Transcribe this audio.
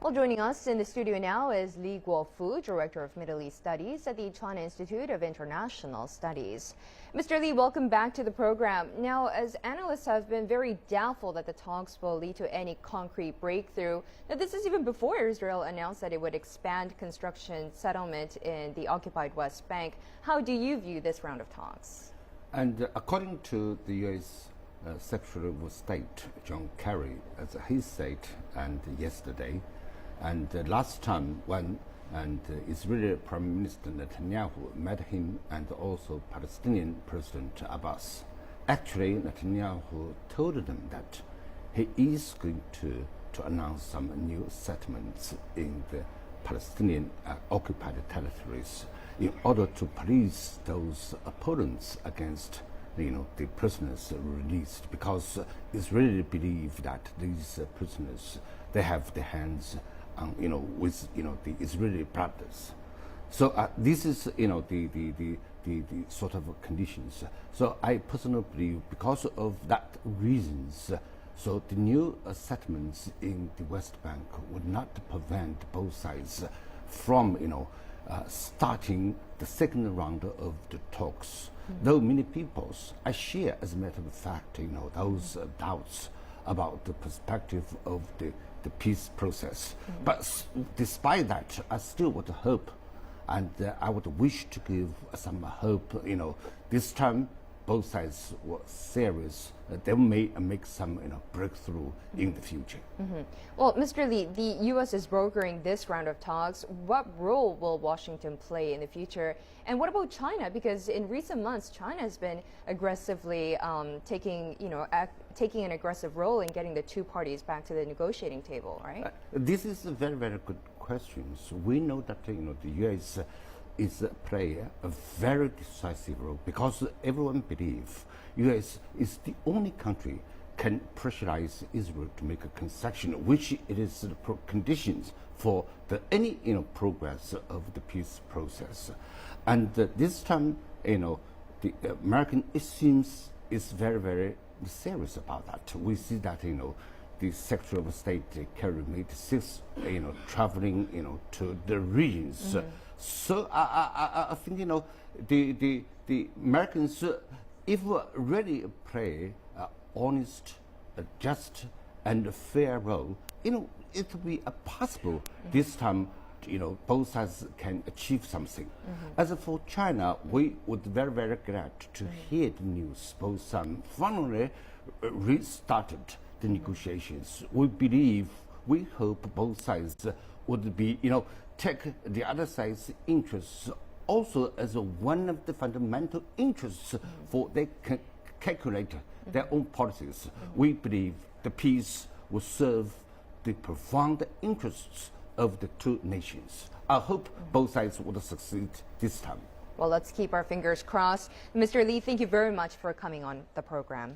Well, joining us in the studio now is Li Guofu, Director of Middle East Studies at the China Institute of International Studies. Mr. Li, welcome back to the program. Now, as analysts have been very doubtful that the talks will lead to any concrete breakthrough, now this is even before Israel announced that it would expand construction settlement in the occupied West Bank. How do you view this round of talks? And according to the U.S. Secretary of State John Kerry, as he said, and yesterday, and last time when Israeli Prime Minister Netanyahu met him and also Palestinian President Abbas, actually Netanyahu told them that he is going to announce some new settlements in the Palestinian occupied territories in order to police those opponents against the prisoners released, because Israeli believe that these prisoners, they have their hands with the Israeli brothers. So this is the sort of conditions. So I personally believe because of that reasons, so the new settlements in the West Bank would not prevent both sides from starting the second round of the talks. Though many people, I share, as a matter of fact, those doubts about the perspective of the peace process. But despite that, I still would hope, and I would wish to give some hope. This time both sides were serious. They may make some breakthrough in the future. Well, Mr. Li, the U.S. is brokering this round of talks. What role will Washington play in the future? And what about China? Because in recent months, China has been aggressively taking an aggressive role in getting the two parties back to the negotiating table, right? This is a very, very good question. So we know that the U.S. is play a very decisive role because everyone believes U.S. is the only country can pressurize Israel to make a concession, which it is the conditions for any progress of the peace process. And this time, the American, it seems, is very, very serious about that. We see that the Secretary of State Kerry made 6 traveling to the regions. So I think the Americans, if really play honest, just, and fair role, it will be possible this time. Both sides can achieve something. As for China, we would very, very glad to hear the news. Both sides finally restarted the negotiations. We believe, we hope both sides would be, take the other side's interests also as one of the fundamental interests for they can calculate their own policies. We believe the peace will serve the profound interests of the two nations. I hope both sides will succeed this time. Well, let's keep our fingers crossed. Mr. Li, thank you very much for coming on the program.